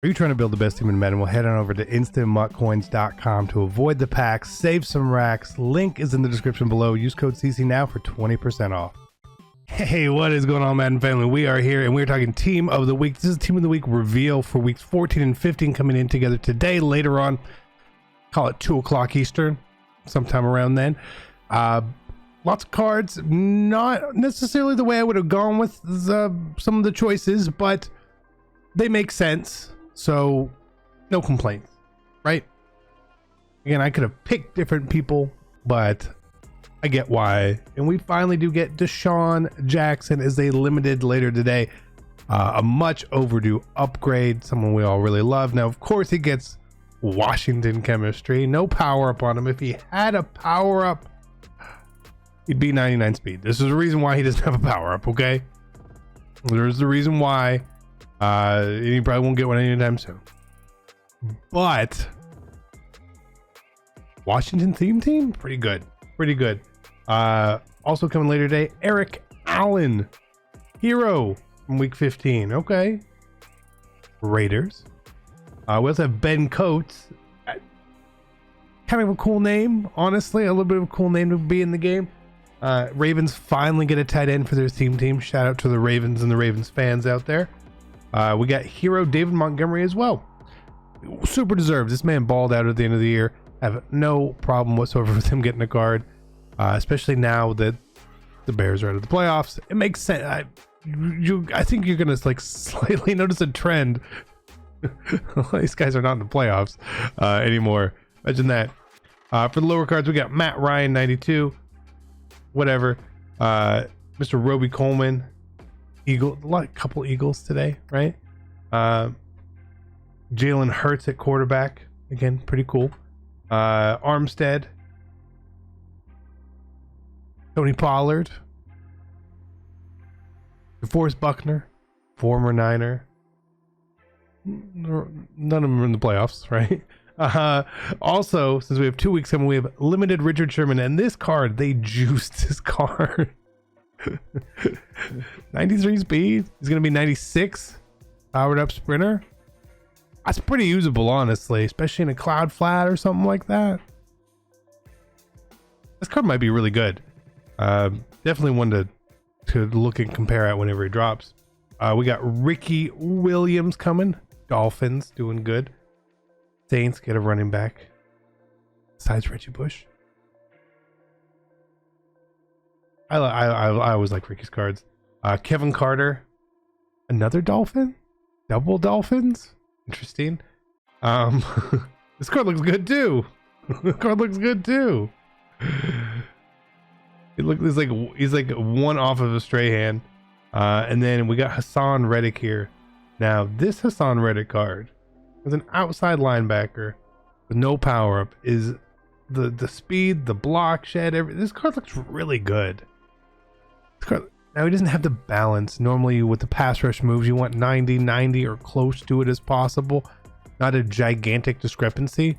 Are you trying to build the best team in Madden? Well, head on over to instantmuttcoins.com to avoid the packs, save some racks. Link is in the description below. Use code CC now for 20% off. Hey, what is going on, Madden family? We are here and we're talking Team of the Week. This is Team of the Week reveal for weeks 14 and 15 coming in together today. Later on, call it 2 o'clock Eastern, sometime around then. Lots of cards, not necessarily the way I would have gone with some of the choices, but they make sense. So no complaints, right? Again, I could have picked different people, but I get why. And we finally do get Deshaun Jackson as a limited later today. A much overdue upgrade, someone we all really love. Now, of course, he gets Washington chemistry. No power up on him. If he had a power up, he'd be 99 speed. This is the reason why he doesn't have a power up, okay? There's the reason why. He probably won't get one anytime soon. But Washington theme team, pretty good. Pretty good. Also coming later today, Eric Allen, hero from week 15. Okay. Raiders. We also have Ben Coates. Kind of a cool name, honestly. A little bit of a cool name to be in the game. Ravens finally get a tight end for their team. Shout out to the Ravens and the Ravens fans out there. We got hero David Montgomery as well. Super deserved. This man balled out at the end of the year. I have no problem whatsoever with him getting a card, especially now that the Bears are out of the playoffs. It makes sense. I think you're gonna like slightly notice a trend. These guys are not in the playoffs anymore. Imagine that. For the lower cards, we got Matt Ryan 92. Whatever. Mr. Roby Coleman. Couple Eagles today, right? Jalen Hurts at quarterback. Again, pretty cool. Armstead. Tony Pollard. DeForest Buckner. Former Niner. None of them are in the playoffs, right? Also, since we have 2 weeks coming, we have limited Richard Sherman, and this card, they juiced this card. 93 speed. He's gonna be 96 powered up sprinter. That's pretty usable, honestly, especially in a cloud flat or something like that. This card might be really good. Definitely one to look and compare at whenever he drops. We got Ricky Williams coming. Dolphins doing good. Saints get a running back besides Reggie Bush. I always like Ricky's cards. Kevin Carter, another Dolphin, double Dolphins. Interesting. This card looks good too. This card looks good too. He's like one off of a stray hand. And then we got Hassan Reddick here. Now this Hassan Reddick card is an outside linebacker with no power up. Is the speed, the block shed, this card looks really good. Now he doesn't have the balance. Normally with the pass rush moves, you want 90 or close to it as possible. Not a gigantic discrepancy.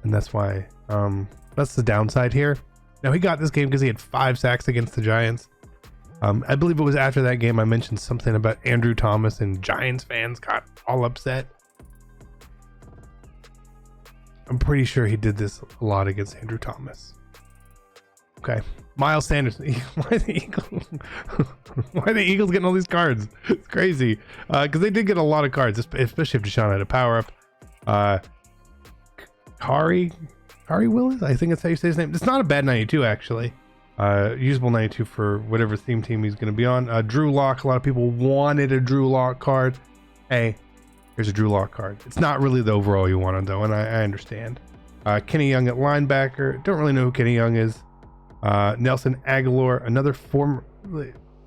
And that's why, that's the downside here. Now he got this game because he had 5 sacks against the Giants. I believe it was after that game I mentioned something about Andrew Thomas, and Giants fans got all upset. I'm pretty sure he did this a lot against Andrew Thomas. Okay, Miles Sanders. Why are the Eagles getting all these cards? It's crazy. Because they did get a lot of cards, especially if Deshaun had a power up. Kari Willis, I think that's how you say his name. It's not a bad 92 actually. Usable 92 for whatever theme team he's going to be on. Drew Lock. A lot of people wanted a Drew Lock card. Hey, here's a Drew Lock card. It's not really the overall you wanted though, and I understand. Kenny Young at linebacker. Don't really know who Kenny Young is. Nelson Aguilar, another former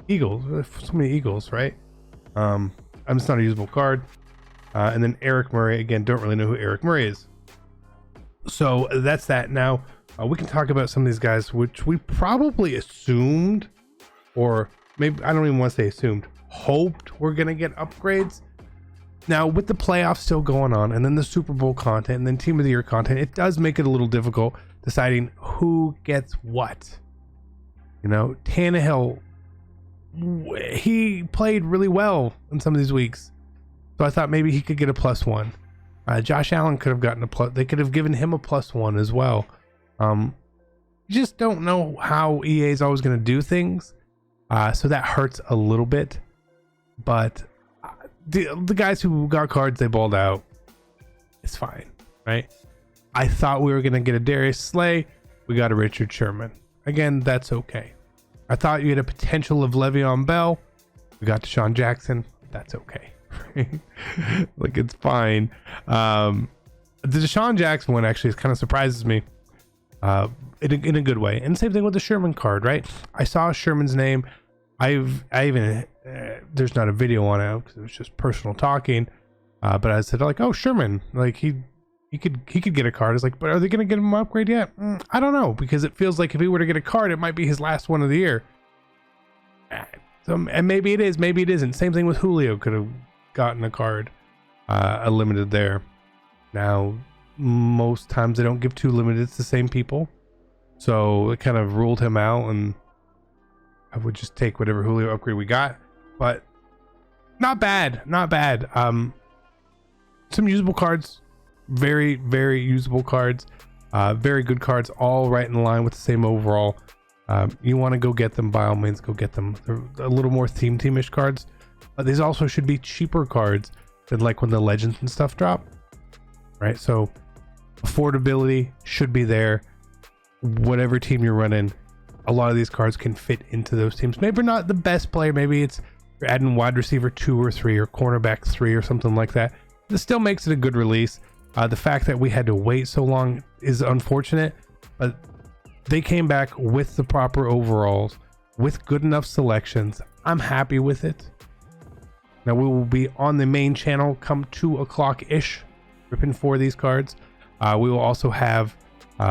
Eagles. So many Eagles, right? It's not a usable card. And then Eric Murray, again, don't really know who Eric Murray is. So that's that. Now we can talk about some of these guys, which we probably assumed, or maybe I don't even want to say assumed, hoped we're gonna get upgrades. Now with the playoffs still going on, and then the Super Bowl content, and then Team of the Year content, it does make it a little difficult deciding who gets what. You know, Tannehill, he played really well in some of these weeks. So I thought maybe he could get a +1. Josh Allen could have gotten a plus. They could have given him a +1 as well. You just don't know how EA is always going to do things. So that hurts a little bit. But the guys who got cards, they balled out. It's fine, right? I thought we were going to get a Darius Slay. We got a Richard Sherman. Again, that's okay. I thought you had a potential of Le'Veon Bell. We got Deshaun Jackson. That's okay. Like, it's fine. The Deshaun Jackson one actually kind of surprises me in a good way. And same thing with the Sherman card, right? I saw Sherman's name. I even there's not a video on it because it was just personal talking. But I said, like, oh, Sherman, like he could get a card. It's like, but are they going to get him an upgrade yet? I don't know, because it feels like if he were to get a card, it might be his last one of the year. So, and maybe it is, maybe it isn't. Same thing with Julio, could have gotten a card, a limited there. Now, most times they don't give 2 limiteds to the same people, so it kind of ruled him out, and I would just take whatever Julio upgrade we got. But not bad, not bad. Some usable cards. Very, very usable cards, very good cards, all right in line with the same overall. You want to go get them, by all means go get them. They're a little more teamish cards, but these also should be cheaper cards than like when the legends and stuff drop, right? So affordability should be there. Whatever team you're running, a lot of these cards can fit into those teams. Maybe not the best player, maybe it's you're adding wide receiver 2 or 3 or cornerback 3 or something like that. This still makes it a good release. The fact that we had to wait so long is unfortunate, but they came back with the proper overalls, with good enough selections. I'm happy with it. Now we will be on the main channel come 2 o'clock-ish, ripping for these cards. We will also have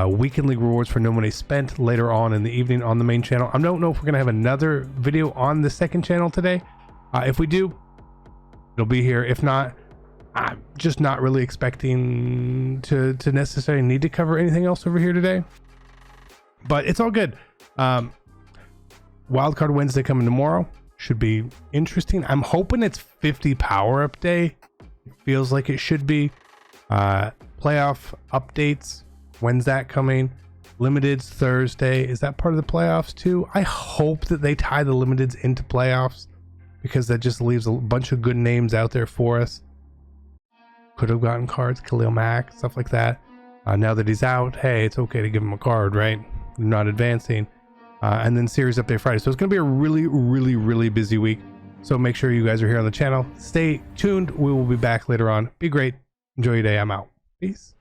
weekend league rewards for no money spent later on in the evening on the main channel. I don't know if we're going to have another video on the second channel today. If we do, it'll be here. If not, I'm just not really expecting to necessarily need to cover anything else over here today, but it's all good. Wildcard Wednesday coming tomorrow should be interesting. I'm hoping it's 50 power up day. It feels like it should be. Playoff updates, when's that coming? Limiteds Thursday, is that part of the playoffs too? I hope that they tie the limiteds into playoffs, because that just leaves a bunch of good names out there for us. Could have gotten cards, Khalil Mack, stuff like that. Now that he's out, hey, it's okay to give him a card, right? Not advancing. And then series update Friday. So it's going to be a really, really, really busy week. So make sure you guys are here on the channel. Stay tuned. We will be back later on. Be great. Enjoy your day. I'm out. Peace.